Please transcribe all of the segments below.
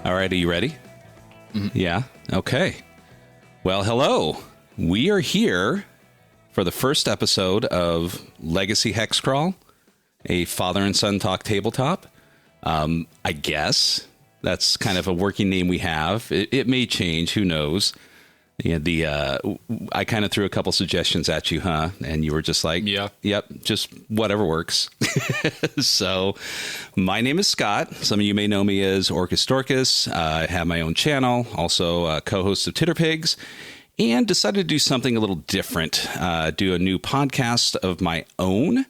All right, are you ready? Yeah? Okay. Well, hello. We are here for the first episode of Legacy Hexcrawl, a father and son talk tabletop. I guess that's kind of a working name we have. It may change, who knows? Yeah, I kind of threw a couple suggestions at you, huh? And you were just like, yep, just whatever works. So my name is Scott. Some of you may know me as Orcus Dorcas. I have my own channel, also a co-host of Titterpigs, and decided to do something a little different, do a new podcast of my own.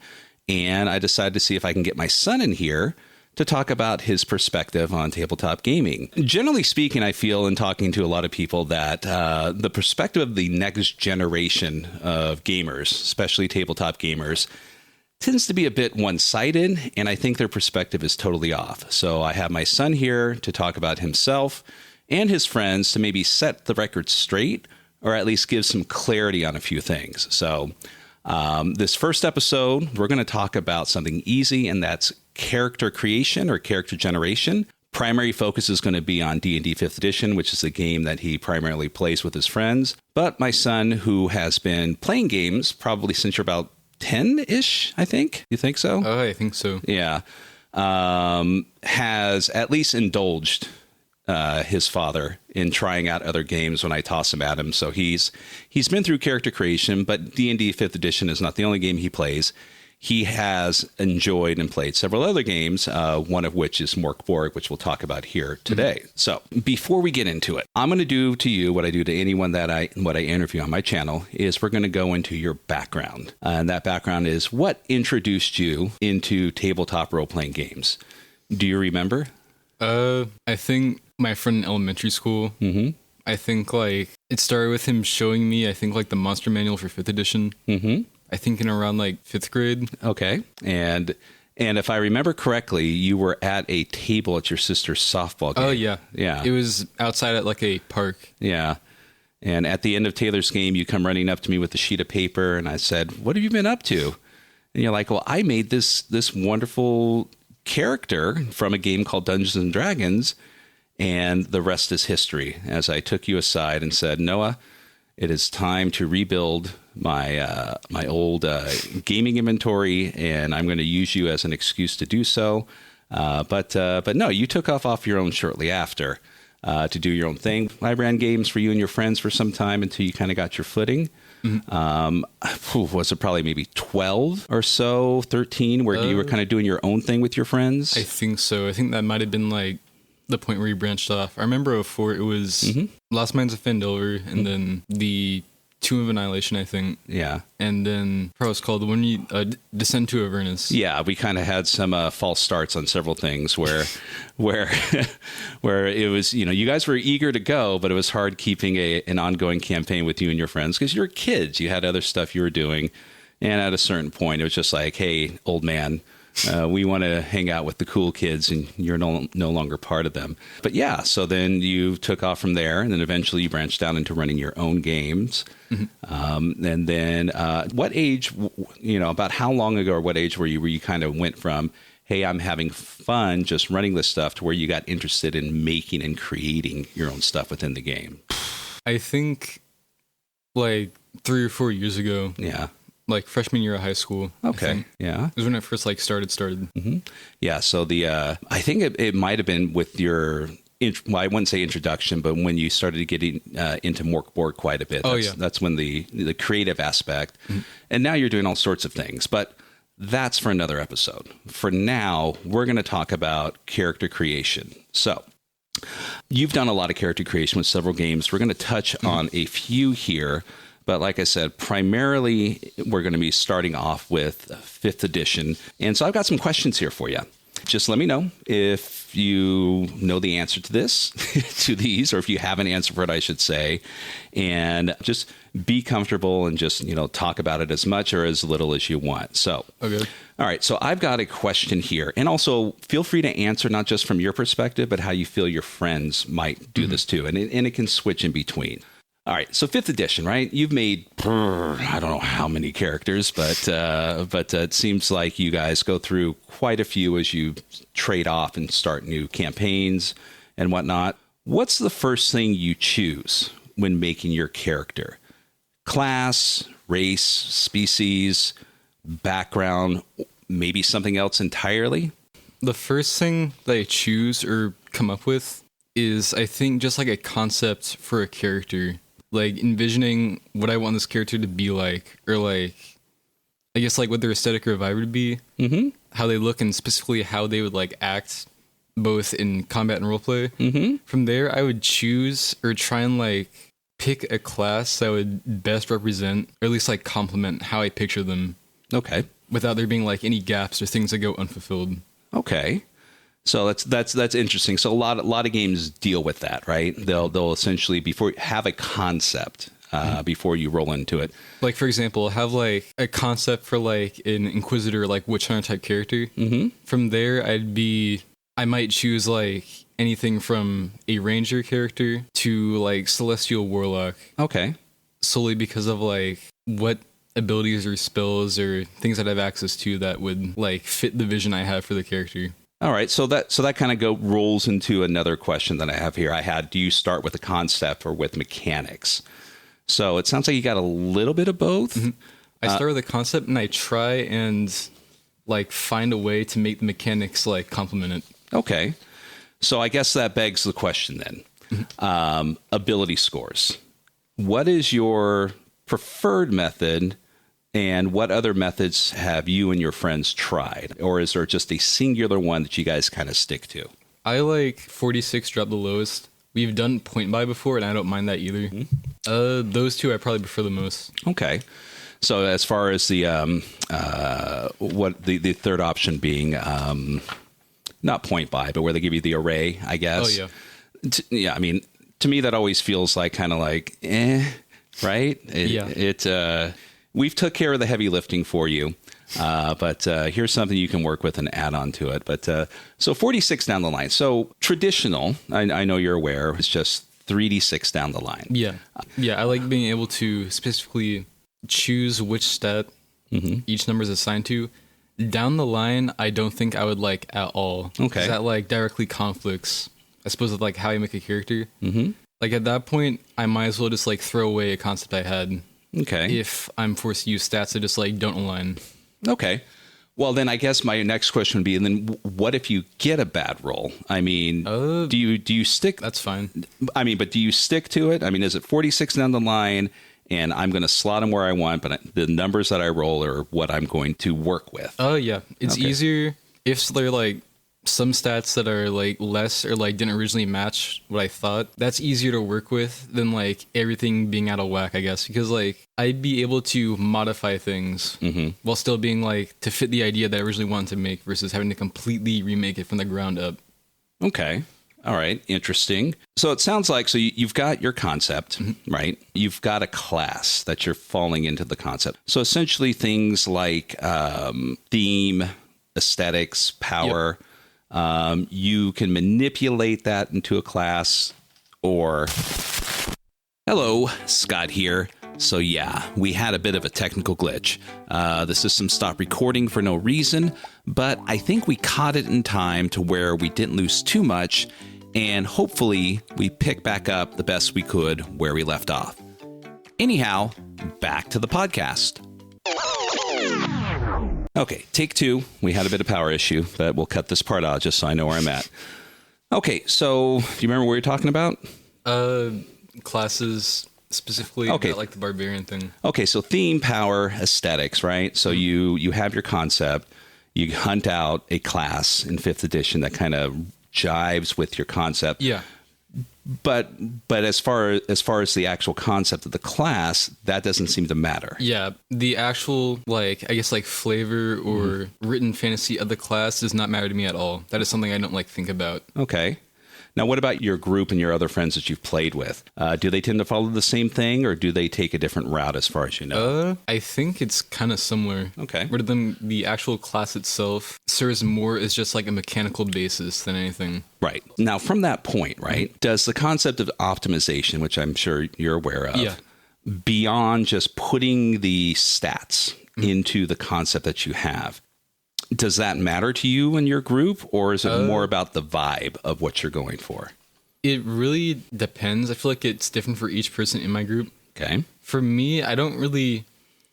And I decided to see if I can get my son in here to talk about his perspective on tabletop gaming. Generally speaking, I feel in talking to a lot of people that the perspective of the next generation of gamers, especially tabletop gamers, tends to be a bit one-sided, and I think their perspective is totally off. So I have my son here to talk about himself and his friends to maybe set the record straight, or at least give some clarity on a few things. So this first episode, we're going to talk about something easy, and that's character creation or character generation. Primary focus is going to be on D&D 5th edition, which is the game that he primarily plays with his friends. But my son, who has been playing games probably since you're about 10-ish, I think. You think so? Oh, I think so. Yeah. Has at least indulged his father in trying out other games when I toss him at him. So he's been through character creation, but D&D 5th edition is not the only game he plays. He has enjoyed and played several other games, one of which is Mork Borg, which we'll talk about here today. Mm-hmm. So before we get into it, I'm going to do to you what I do to anyone that I interview on my channel is we're going to go into your background. And that background is what introduced you into tabletop role-playing games. Do you remember? I think my friend in elementary school. Mm-hmm. I think like it started with him showing me, I think like the monster manual for 5th edition. Mm-hmm. I think in around like 5th grade. Okay. And if I remember correctly, you were at a table at your sister's softball game. Oh, yeah. Yeah. It was outside at like a park. Yeah. And at the end of Taylor's game, you come running up to me with a sheet of paper, and I said, "What have you been up to?" And you're like, "Well, I made this wonderful character from a game called Dungeons and Dragons, and the rest is history." As I took you aside and said, "Noah, it is time to rebuild my my old gaming inventory, and I'm going to use you as an excuse to do so." But no, you took off your own shortly after to do your own thing. I ran games for you and your friends for some time until you kind of got your footing. Mm-hmm. Was it probably maybe 12 or so, 13, where you were kind of doing your own thing with your friends? I think so. I think that might have been like the point where you branched off. I remember before it was Lost Minds of Phandelver, and then the Tomb of Annihilation, I think. Yeah. And then what was called when you Descend to Avernus. Yeah, we kind of had some false starts on several things where it was, you guys were eager to go, but it was hard keeping an ongoing campaign with you and your friends because you're kids. You had other stuff you were doing. And at a certain point, it was just like, "Hey, old man, we want to hang out with the cool kids, and you're no longer part of them." But yeah, so then you took off from there, and then eventually you branched out into running your own games. Mm-hmm. And then what age, about how long ago or what age were you kind of went from, "Hey, I'm having fun just running this stuff," to where you got interested in making and creating your own stuff within the game? I think like 3 or 4 years ago. Yeah. Like freshman year of high school. Okay. Yeah. It was when it first started. Mm-hmm. Yeah. So I think it might have been with your, I wouldn't say introduction, but when you started getting into Mork Borg quite a bit. That's when the creative aspect, and now you're doing all sorts of things, but that's for another episode. For now, we're going to talk about character creation. So you've done a lot of character creation with several games. We're going to touch on a few here. But like I said, primarily, we're going to be starting off with 5th edition. And so I've got some questions here for you. Just let me know if you know the answer to these, or if you have an answer for it, I should say. And just be comfortable and just, talk about it as much or as little as you want. So, okay. All right. So I've got a question here. And also feel free to answer not just from your perspective, but how you feel your friends might do this too. And it can switch in between. All right, so 5th edition, right? You've made, I don't know how many characters, but it seems like you guys go through quite a few as you trade off and start new campaigns and whatnot. What's the first thing you choose when making your character? Class, race, species, background, maybe something else entirely? The first thing that I choose or come up with is, I think, just like a concept for a character. Like envisioning what I want this character to be like, or like, I guess like what their aesthetic or vibe would be, how they look, and specifically how they would like act both in combat and roleplay. From there, I would choose or try and like pick a class that would best represent, or at least like complement how I picture them. Okay. Without there being like any gaps or things that go unfulfilled. Okay. So that's interesting. So a lot of games deal with that, right? They'll essentially have a concept before you roll into it. Like, for example, have like a concept for like an Inquisitor, like witch hunter type character. From there, I might choose like anything from a ranger character to like celestial warlock. Okay. Solely because of like what abilities or spells or things that I have access to that would like fit the vision I have for the character. All right, so that kind of rolls into another question that I have here. Do you start with a concept or with mechanics? So it sounds like you got a little bit of both. I start with a concept and I try and like find a way to make the mechanics like complement it. Okay, so I guess that begs the question then. Ability scores. What is your preferred method? And what other methods have you and your friends tried? Or is there just a singular one that you guys kind of stick to? I like 46 drop the lowest. We've done point buy before, and I don't mind that either. Those two I probably prefer the most. Okay. So as far as the the third option being not point buy, but where they give you the array, I guess. Oh yeah. Yeah, I mean, to me that always feels like kind of like right? We've took care of the heavy lifting for you, but here's something you can work with and add on to it. But so 46 down the line. So traditional, I know you're aware, it's just 3d6 down the line. Yeah. I like being able to specifically choose which stat each number is assigned to. Down the line, I don't think I would like at all. Okay. That like directly conflicts, I suppose, with like how you make a character. Like at that point, I might as well just like throw away a concept I had. Okay. If I'm forced to use stats that just like don't align. Okay. Well, then I guess my next question would be, and then what if you get a bad roll? I mean, do you stick? That's fine. I mean, but do you stick to it? I mean, is it 46 down the line and I'm going to slot them where I want, but the numbers that I roll are what I'm going to work with? Oh, yeah. It's easier if they're like some stats that are like less or like didn't originally match what I thought. That's easier to work with than like everything being out of whack, I guess, because like I'd be able to modify things while still being like to fit the idea that I originally wanted to make versus having to completely remake it from the ground up. Okay. All right. Interesting. So it sounds like, so you've got your concept, right? You've got a class that you're falling into the concept. So essentially things like theme, aesthetics, power. Yep. You can manipulate that into a class, or... Hello, Scott here. So yeah, we had a bit of a technical glitch. The system stopped recording for no reason, but I think we caught it in time to where we didn't lose too much, and hopefully we pick back up the best we could where we left off. Anyhow, back to the podcast. Okay, take two. We had a bit of power issue, but we'll cut this part out just so I know where I'm at. Okay, so do you remember what you're talking about? Classes specifically, okay. Like the barbarian thing. Okay, so theme, power, aesthetics, right? So you have your concept, you hunt out a class in 5th edition that kind of jives with your concept. Yeah. But as far as the actual concept of the class, that doesn't seem to matter. Yeah, the actual like I guess like flavor or written fantasy of the class does not matter to me at all. That is something I don't like think about. Okay. Now, what about your group and your other friends that you've played with? Do they tend to follow the same thing, or do they take a different route as far as you know? I think it's kind of similar. Okay. Rather than the actual class itself serves more as just like a mechanical basis than anything. Right. Now, from that point, right, does the concept of optimization, which I'm sure you're aware of, beyond just putting the stats into the concept that you have, does that matter to you and your group, or is it more about the vibe of what you're going for? It really depends. I feel like it's different for each person in my group. Okay. For me, I don't really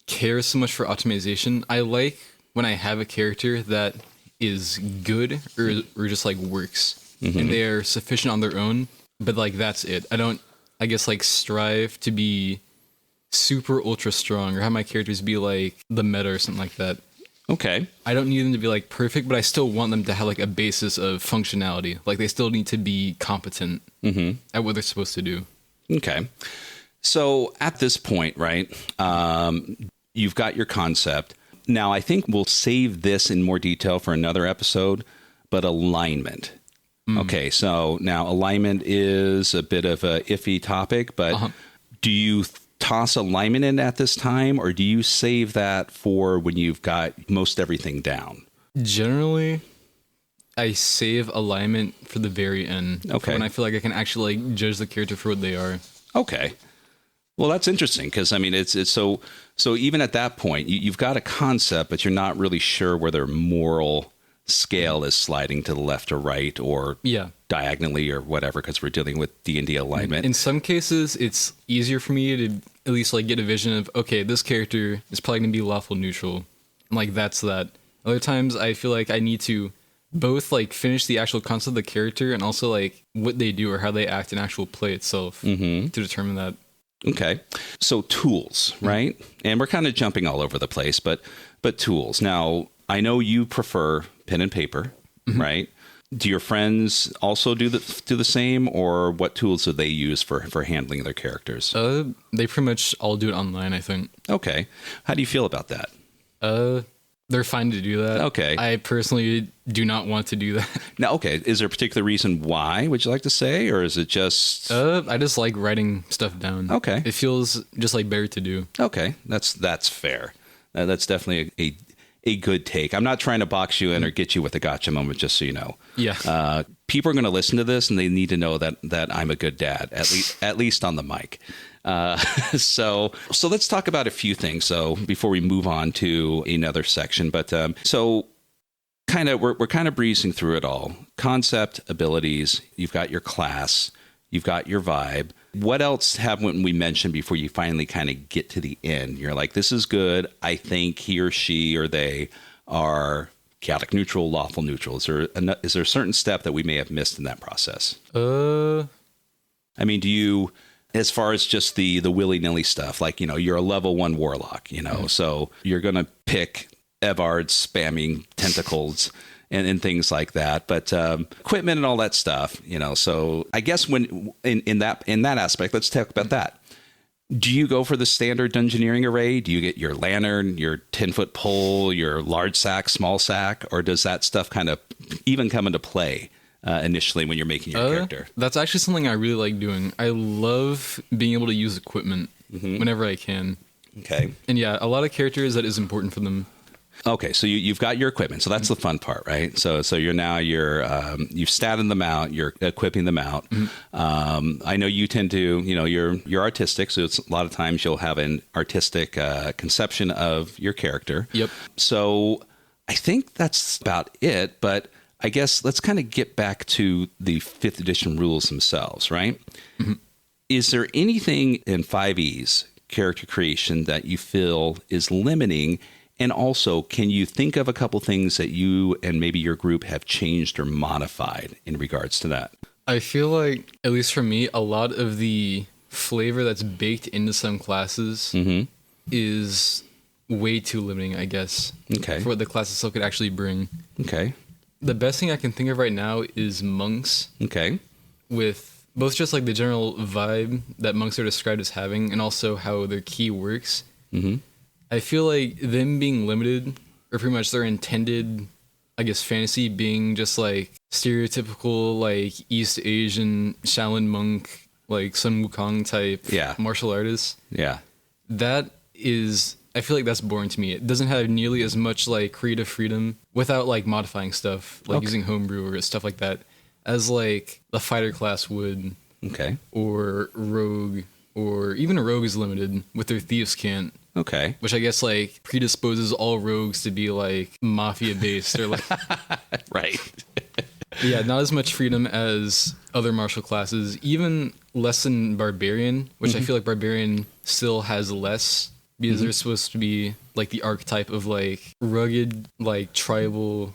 care so much for optimization. I like when I have a character that is good or just like works and they are sufficient on their own, but like that's it. I don't, I guess, like strive to be super ultra strong or have my characters be like the meta or something like that. Okay. I don't need them to be like perfect, but I still want them to have like a basis of functionality. Like they still need to be competent at what they're supposed to do. Okay. So at this point, right, you've got your concept. Now, I think we'll save this in more detail for another episode, but alignment. Okay, so now alignment is a bit of a iffy topic, but do you toss alignment in at this time, or do you save that for when you've got most everything down? Generally, I save alignment for the very end. Okay. When I feel like I can actually like judge the character for what they are. Okay. Well, that's interesting because I mean, it's so even at that point, you've got a concept, but you're not really sure where their moral scale is sliding to the left or right or diagonally or whatever, because we're dealing with D&D alignment. In some cases, it's easier for me to at least like get a vision of, okay, this character is probably going to be lawful neutral. And like, that's that. Other times I feel like I need to both like finish the actual concept of the character and also like what they do or how they act in actual play itself to determine that. Okay. So tools, right? And we're kind of jumping all over the place, but tools. Now, I know you prefer pen and paper, right? Do your friends also do the same, or what tools do they use for handling their characters? They pretty much all do it online, I think. Okay. How do you feel about that? They're fine to do that. Okay. I personally do not want to do that. Now, okay. Is there a particular reason why, would you like to say, or is it just... I just like writing stuff down. Okay. It feels just like better to do. Okay. That's fair. That's definitely a good take. I'm not trying to box you in or get you with a gotcha moment, just so you know. Yeah. People are going to listen to this and they need to know that I'm a good dad, at least on the mic. So let's talk about a few things. So before we move on to another section, but so kind of we're kind of breezing through it all. Concept, abilities. You've got your class. You've got your vibe. What else haven't we mentioned before you finally kind of get to the end? You're like, this is good. I think he or she or they are chaotic neutral, lawful neutral. Is there a certain step that we may have missed in that process? I mean, do you, as far as just the willy-nilly stuff, like, you're a level 1 warlock, so you're going to pick Evard's spamming tentacles and things like that, but equipment and all that stuff, so I guess when in that aspect, let's talk about that. Do you go for the standard dungeoneering array? Do you get your lantern, your 10-foot pole, your large sack, small sack, or does that stuff kind of even come into play initially when you're making your character? That's actually something I really like doing. I love being able to use equipment whenever I can. Okay. And yeah, a lot of characters, that is important for them. Okay, so you've got your equipment, so that's the fun part, right? So you've statted them out, you're equipping them out. I know you tend to, you're artistic, so it's a lot of times you'll have an artistic conception of your character. Yep. So I think that's about it, but I guess let's kind of get back to the 5th edition rules themselves, right? Is there anything in 5e's character creation that you feel is limiting? And also, can you think of a couple things that you and maybe your group have changed or modified in regards to that? I feel like, at least for me, a lot of the flavor that's baked into some classes is way too limiting, I guess, for what the class itself could actually bring. Okay. The best thing I can think of right now is monks. Okay. With both just like the general vibe that monks are described as having and also how their key works. I feel like them being limited, or pretty much their intended, I guess, fantasy being just like stereotypical, like East Asian Shaolin monk, like Sun Wukong type martial artist. Yeah. That is, I feel like that's boring to me. It doesn't have nearly as much like creative freedom without like modifying stuff, like using homebrew or stuff like that, as like the fighter class would. Okay. Or rogue, or even a rogue is limited with their thieves' cant. Okay. Which I guess like predisposes all rogues to be like mafia based or like right. Yeah, not as much freedom as other martial classes, even less than Barbarian, which I feel like Barbarian still has less because they're supposed to be like the archetype of like rugged, like tribal,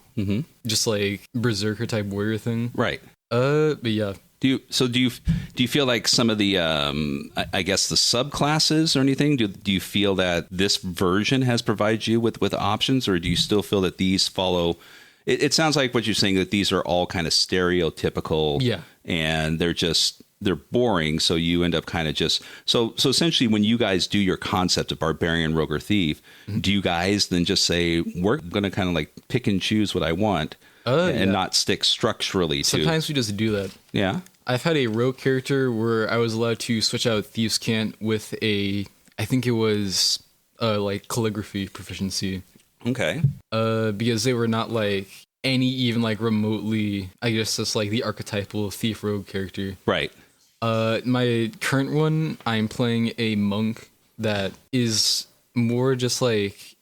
just like berserker type warrior thing. Right. But yeah. Do you feel like some of the I guess the subclasses or anything? Do you feel that this version has provided you with options, or do you still feel that these follow? It sounds like what you're saying, that these are all kind of stereotypical, and they're boring. So you end up kind of just so essentially when you guys do your concept of barbarian, rogue, or thief, do you guys then just say we're going to kind of like pick and choose what I want and not stick structurally to? Sometimes we just do that. Yeah. I've had a rogue character where I was allowed to switch out Thieves' Cant with I think it was like calligraphy proficiency. Okay. Because they were not like any even like remotely, I guess that's like the archetypal thief rogue character. Right. My current one, I'm playing a monk that is more just like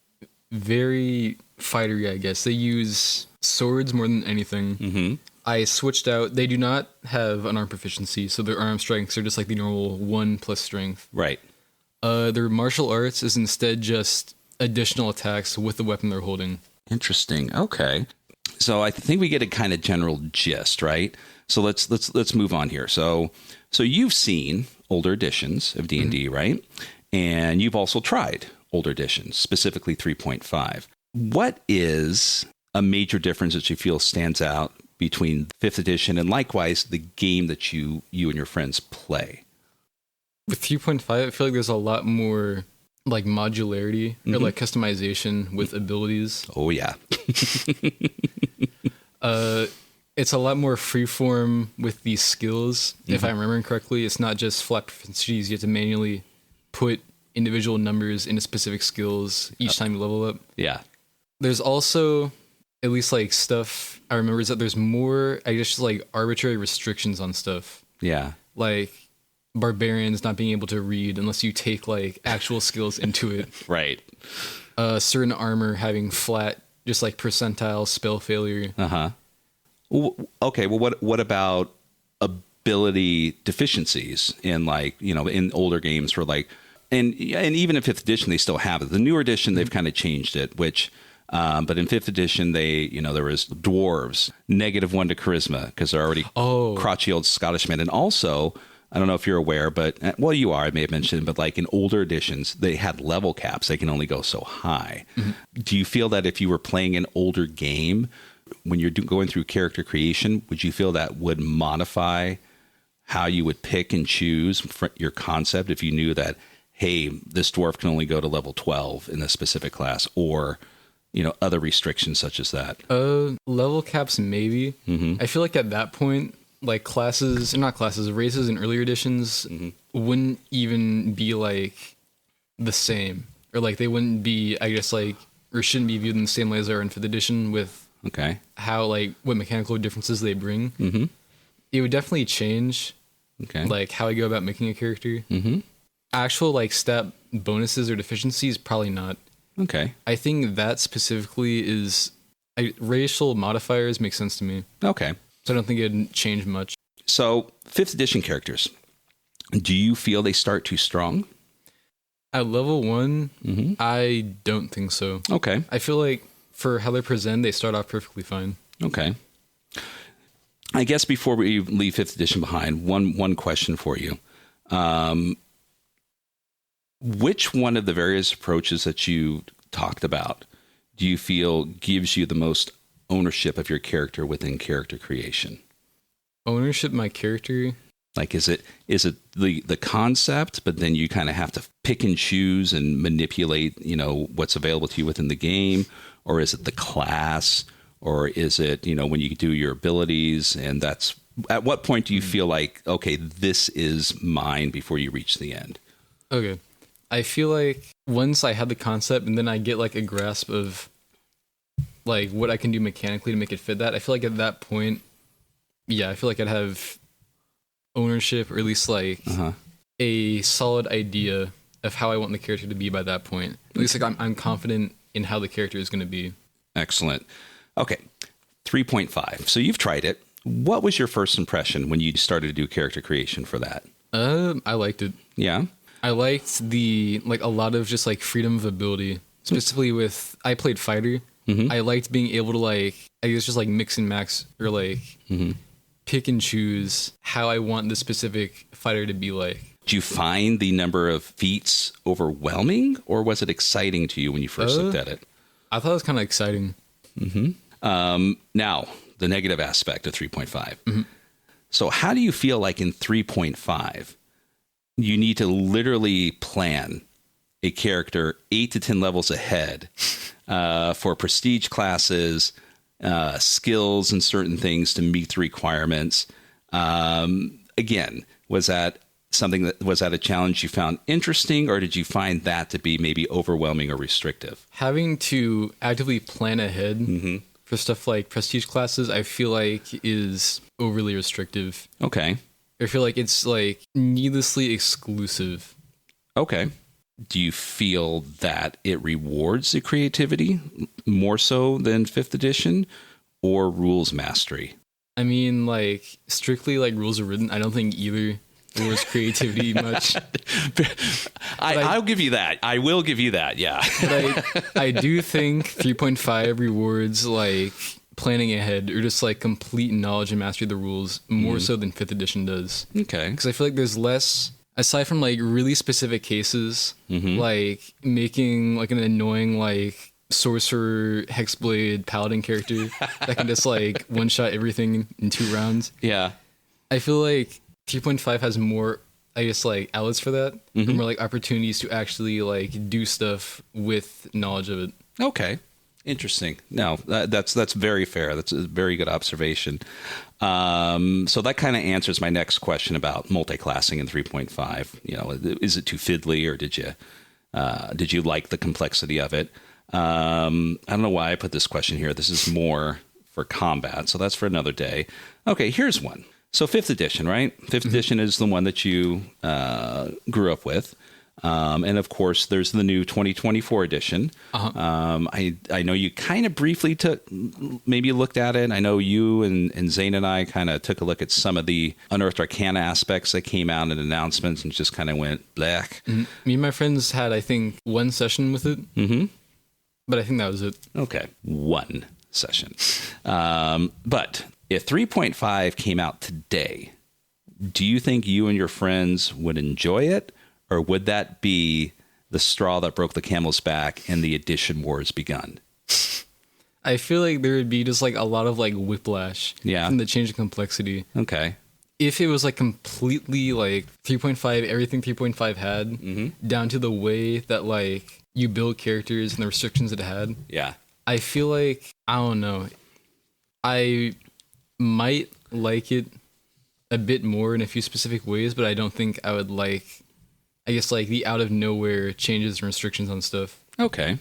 very fightery, I guess. They use swords more than anything. Mm-hmm. I switched out. They do not have an arm proficiency, so their arm strengths are just like the normal 1 plus strength. Right. Their martial arts is instead just additional attacks with the weapon they're holding. Interesting. Okay. So I think we get a kind of general gist, right? So let's move on here. So you've seen older editions of D&D, right? And you've also tried older editions, specifically 3.5. What is a major difference that you feel stands out between 5th edition and likewise the game that you and your friends play? With 3.5, I feel like there's a lot more like modularity or like customization with abilities. Oh yeah. It's a lot more freeform with these skills. If I'm remembering correctly, it's not just flat proficiencies. You have to manually put individual numbers into specific skills each time you level up. Yeah. There's also, at least like stuff I remember, is that there's more, I guess, just like arbitrary restrictions on stuff. Yeah. Like barbarians not being able to read unless you take like actual skills into it. Right. Certain armor having flat, just like percentile spell failure. Uh-huh. Okay, well, what about ability deficiencies in like, in older games for like, and even in 5th edition, they still have it. The newer edition, they've kind of changed it, which, but in 5th edition, they, there was dwarves, -1 to charisma, because they're already crotchety old Scottish men. And also, I don't know if you're aware, but, well, you are, I may have mentioned, but like in older editions, they had level caps. They can only go so high. Do you feel that if you were playing an older game, when you're going through character creation, would you feel that would modify how you would pick and choose your concept if you knew that, hey, this dwarf can only go to level 12 in this specific class, or, other restrictions such as that? Level caps, maybe. I feel like at that point, like races in earlier editions wouldn't even be like the same, or like they wouldn't be, I guess, like, or shouldn't be viewed in the same way as they are in 5th edition with how, like, what mechanical differences they bring. It would definitely change, like, how I go about making a character. Actual, like, stat bonuses or deficiencies, probably not. Okay. I think that specifically is... racial modifiers make sense to me. Okay. So I don't think it'd change much. So, 5th edition characters, do you feel they start too strong? At level 1, I don't think so. Okay. I feel like for how they present, they start off perfectly fine. Okay. I guess before we leave 5th edition behind, one question for you. Which one of the various approaches that you talked about do you feel gives you the most ownership of your character within character creation? Ownership of my character? Like, is it the concept, but then you kind of have to pick and choose and manipulate, what's available to you within the game? Or is it the class? Or is it, when you do your abilities, and that's, at what point do you feel like, okay, this is mine before you reach the end? Okay. I feel like once I have the concept and then I get like a grasp of like what I can do mechanically to make it fit that, I feel like at that point, I feel like I'd have ownership, or at least like a solid idea of how I want the character to be by that point. At least like I'm confident in how the character is going to be. Excellent. Okay. 3.5. So you've tried it. What was your first impression when you started to do character creation for that? I liked it. Yeah. I liked a lot of just like freedom of ability, specifically I played fighter. I liked being able to just mix and max or pick and choose how I want the specific fighter to be like. Do you find the number of feats overwhelming, or was it exciting to you when you first looked at it? I thought it was kind of exciting. Now, the negative aspect of 3.5. So how do you feel like in 3.5, you need to literally plan a character 8 to 10 levels ahead for prestige classes, skills and certain things to meet the requirements? Again, was that a challenge you found interesting, or did you find that to be maybe overwhelming or restrictive? Having to actively plan ahead for stuff like prestige classes, I feel like is overly restrictive. Okay. I feel like it's needlessly exclusive. Okay. Do you feel that it rewards the creativity more so than 5th edition or rules mastery? I mean, strictly rules are written, I don't think either rewards creativity much. I'll give you that. I will give you that, yeah. But I do think 3.5 rewards planning ahead or just complete knowledge and mastery of the rules more so than 5th edition does. Okay. Because I feel like there's less, aside from really specific cases, making an annoying sorcerer hexblade paladin character that can just one shot everything in 2 rounds. Yeah. I feel like 3.5 has more, I guess, outlets for that, more opportunities to actually do stuff with knowledge of it. Okay. Interesting. No, that's very fair. That's a very good observation. So that kind of answers my next question about multi-classing in 3.5. Is it too fiddly, or did you like the complexity of it? I don't know why I put this question here. This is more for combat, so that's for another day. Okay, here's one. So 5th edition, right? 5th edition is the one that you grew up with. And of course, there's the new 2024 edition. I know you kind of briefly maybe looked at it. I know you and Zane and I kind of took a look at some of the Unearthed Arcana aspects that came out in announcements and just kind of went black. Me and my friends had, I think, 1 session with it. But I think that was it. Okay. 1 session. But if 3.5 came out today, do you think you and your friends would enjoy it? Or would that be the straw that broke the camel's back and the edition wars begun? I feel like there would be just a lot of whiplash from the change in complexity. Okay. If it was completely 3.5, everything 3.5 had, down to the way that you build characters and the restrictions it had. Yeah. I feel like, I don't know, I might like it a bit more in a few specific ways, but I don't think I would the out of nowhere changes and restrictions on stuff. Okay.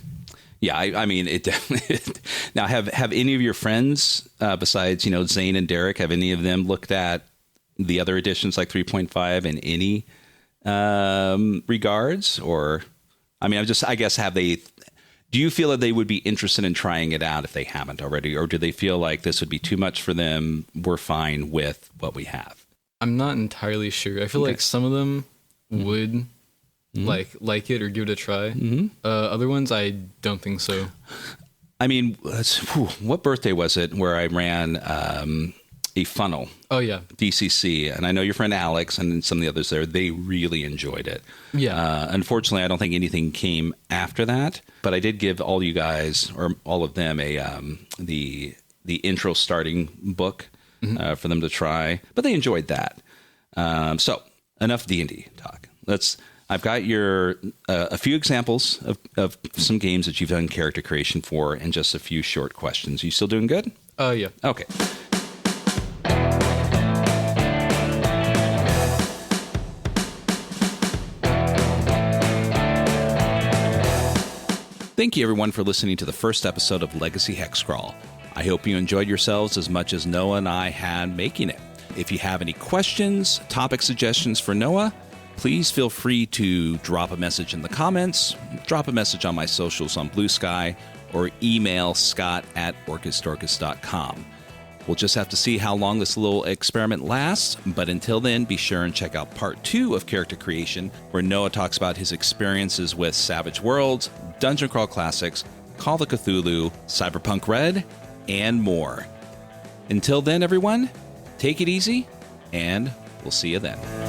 Yeah, I mean, it definitely. Now, have any of your friends, besides Zane and Derek, have any of them looked at the other editions like 3.5 in any regards? Or, I mean, I guess have they? Do you feel that they would be interested in trying it out if they haven't already, or do they feel like this would be too much for them? We're fine with what we have. I'm not entirely sure. I feel like some of them would like it or give it a try. Other ones, I don't think so. I mean, what birthday was it where I ran a funnel? Oh, yeah. DCC. And I know your friend Alex and some of the others there, they really enjoyed it. Yeah. Unfortunately, I don't think anything came after that, but I did give all you guys, or all of them, the intro starting book for them to try, but they enjoyed that. So enough D&D talk. I've got a few examples of some games that you've done character creation for, and just a few short questions. You still doing good? Yeah. Okay. Thank you, everyone, for listening to the first episode of Legacy Hexcrawl. I hope you enjoyed yourselves as much as Noah and I had making it. If you have any questions, topic suggestions for Noah, please feel free to drop a message in the comments, drop a message on my socials on Blue Sky, or email scott@orcusdorcus.com. We'll just have to see how long this little experiment lasts, but until then, be sure and check out part 2 of Character Creation, where Noah talks about his experiences with Savage Worlds, Dungeon Crawl Classics, Call of Cthulhu, Cyberpunk Red, and more. Until then, everyone, take it easy, and we'll see you then.